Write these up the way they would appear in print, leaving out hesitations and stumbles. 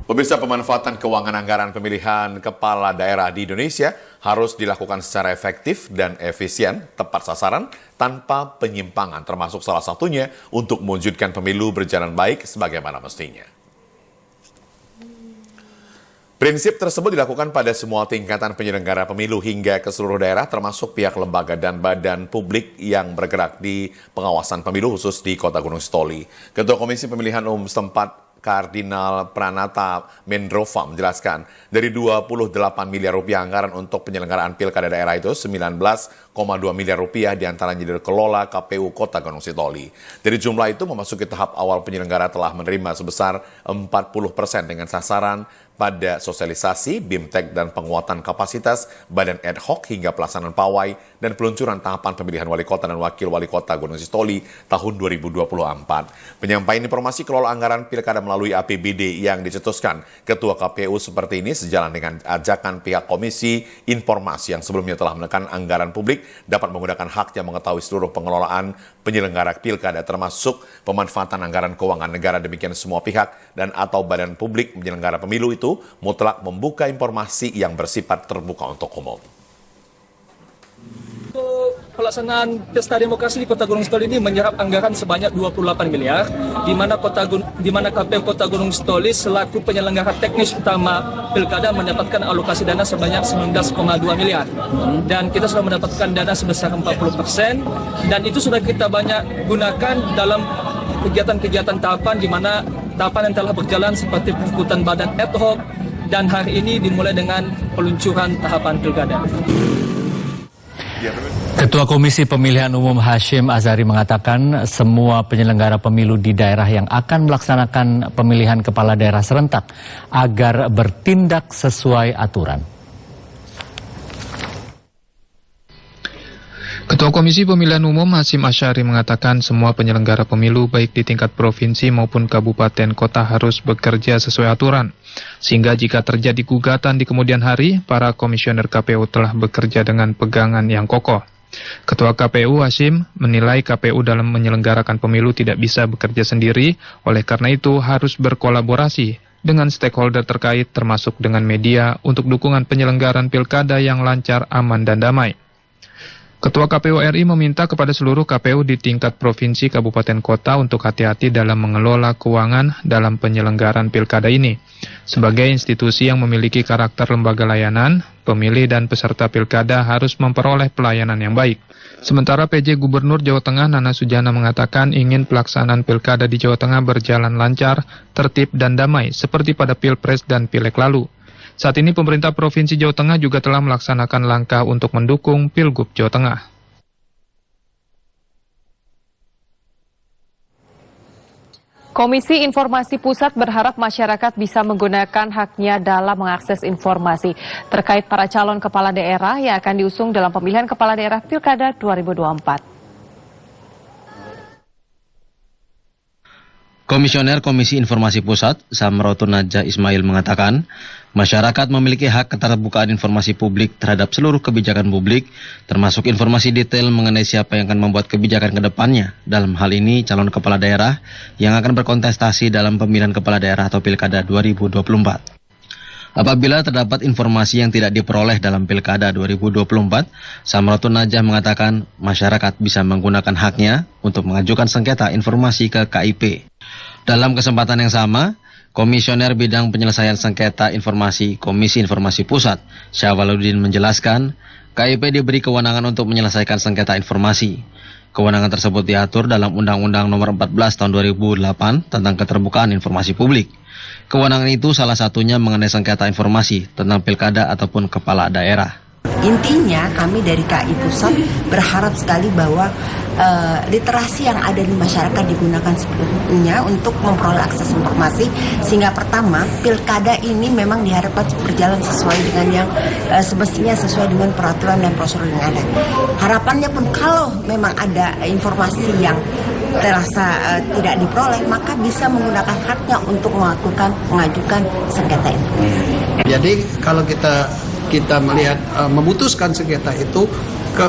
Pemirsa, pemanfaatan keuangan anggaran pemilihan kepala daerah di Indonesia harus dilakukan secara efektif dan efisien, tepat sasaran, tanpa penyimpangan, termasuk salah satunya untuk mewujudkan pemilu berjalan baik sebagaimana mestinya. Prinsip tersebut dilakukan pada semua tingkatan penyelenggara pemilu hingga ke seluruh daerah, termasuk pihak lembaga dan badan publik yang bergerak di pengawasan pemilu khusus di Kota Gunung Sitoli. Ketua Komisi Pemilihan Umum setempat Kardinal Pranata Mendrova menjelaskan, dari 28 miliar rupiah anggaran untuk penyelenggaraan pilkada daerah itu, 19,2 miliar rupiah diantaranya dikelola KPU Kota Gunung Sitoli. Dari jumlah itu memasuki tahap awal penyelenggara telah menerima sebesar 40% dengan sasaran pada sosialisasi, BIMTEK, dan penguatan kapasitas badan ad hoc hingga pelaksanaan pawai dan peluncuran tahapan pemilihan wali kota dan wakil wali kota Gunung Sitoli tahun 2024. Penyampaian informasi kelola anggaran pilkada melalui APBD yang dicetuskan Ketua KPU seperti ini sejalan dengan ajakan pihak Komisi Informasi yang sebelumnya telah menekan anggaran publik dapat menggunakan haknya mengetahui seluruh pengelolaan penyelenggara pilkada termasuk pemanfaatan anggaran keuangan negara. Demikian semua pihak dan atau badan publik penyelenggara pemilu itu mutlak membuka informasi yang bersifat terbuka untuk umum. Pelaksanaan pesta demokrasi di Kota Gunung Sitoli ini menyerap anggaran sebanyak 28 miliar, di mana KPU Kota Gunung Sitoli selaku penyelenggara teknis utama pilkada mendapatkan alokasi dana sebanyak 19,2 miliar. Dan kita sudah mendapatkan dana sebesar 40%, dan itu sudah kita banyak gunakan dalam kegiatan-kegiatan tahapan, di mana tahapan yang telah berjalan seperti pengikutan badan ad hoc, dan hari ini dimulai dengan peluncuran tahapan pilkada. Ketua Komisi Pemilihan Umum Hashim Azhari mengatakan semua penyelenggara pemilu di daerah yang akan melaksanakan pemilihan kepala daerah serentak agar bertindak sesuai aturan. Ketua Komisi Pemilihan Umum Hashim Azhari mengatakan semua penyelenggara pemilu baik di tingkat provinsi maupun kabupaten kota harus bekerja sesuai aturan. Sehingga jika terjadi gugatan di kemudian hari, para komisioner KPU telah bekerja dengan pegangan yang kokoh. Ketua KPU Hashim menilai KPU dalam menyelenggarakan pemilu tidak bisa bekerja sendiri, oleh karena itu harus berkolaborasi dengan stakeholder terkait termasuk dengan media untuk dukungan penyelenggaraan pilkada yang lancar, aman, dan damai. Ketua KPU RI meminta kepada seluruh KPU di tingkat provinsi, kabupaten, kota untuk hati-hati dalam mengelola keuangan dalam penyelenggaraan pilkada ini. Sebagai institusi yang memiliki karakter lembaga layanan, pemilih dan peserta pilkada harus memperoleh pelayanan yang baik. Sementara PJ Gubernur Jawa Tengah Nana Sujana mengatakan ingin pelaksanaan pilkada di Jawa Tengah berjalan lancar, tertib, dan damai seperti pada Pilpres dan Pileg lalu. Saat ini pemerintah Provinsi Jawa Tengah juga telah melaksanakan langkah untuk mendukung Pilgub Jawa Tengah. Komisi Informasi Pusat berharap masyarakat bisa menggunakan haknya dalam mengakses informasi terkait para calon kepala daerah yang akan diusung dalam pemilihan kepala daerah Pilkada 2024. Komisioner Komisi Informasi Pusat, Samroto Naja Ismail mengatakan, masyarakat memiliki hak keterbukaan informasi publik terhadap seluruh kebijakan publik, termasuk informasi detail mengenai siapa yang akan membuat kebijakan ke depannya, dalam hal ini calon kepala daerah yang akan berkontestasi dalam pemilihan kepala daerah atau Pilkada 2024. Apabila terdapat informasi yang tidak diperoleh dalam Pilkada 2024, Samroto Najah mengatakan masyarakat bisa menggunakan haknya untuk mengajukan sengketa informasi ke KIP. Dalam kesempatan yang sama, Komisioner Bidang Penyelesaian Sengketa Informasi Komisi Informasi Pusat, Syawaludin menjelaskan, KIP diberi kewenangan untuk menyelesaikan sengketa informasi. Kewenangan tersebut diatur dalam Undang-Undang Nomor 14 Tahun 2008 tentang Keterbukaan Informasi Publik. Kewenangan itu salah satunya mengenai sengketa informasi tentang pilkada ataupun kepala daerah. Intinya kami dari KI Pusat berharap sekali bahwa literasi yang ada di masyarakat digunakan sepenuhnya untuk memperoleh akses informasi, sehingga pertama pilkada ini memang diharapkan berjalan sesuai dengan yang semestinya sesuai dengan peraturan dan prosedur yang ada. Harapannya pun kalau memang ada informasi yang terasa tidak diperoleh, maka bisa menggunakan haknya untuk mengajukan sengketa informasi. Jadi kalau kita melihat memutuskan sengketa itu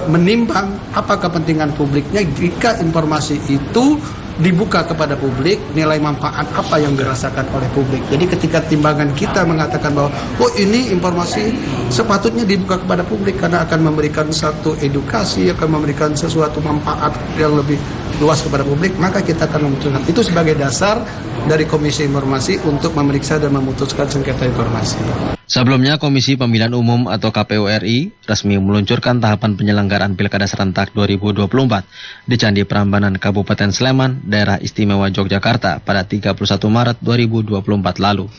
menimbang apa kepentingan publiknya jika informasi itu dibuka kepada publik nilai manfaat apa yang dirasakan oleh publik. Jadi ketika timbangan kita mengatakan bahwa oh ini informasi sepatutnya dibuka kepada publik karena akan memberikan satu edukasi, akan memberikan sesuatu manfaat yang lebih luas kepada publik, maka kita akan memutuskan. Itu sebagai dasar dari Komisi Informasi untuk memeriksa dan memutuskan sengketa informasi. Sebelumnya, Komisi Pemilihan Umum atau KPU RI resmi meluncurkan tahapan penyelenggaraan Pilkada Serentak 2024 di Candi Prambanan Kabupaten Sleman, Daerah Istimewa Yogyakarta pada 31 Maret 2024 lalu.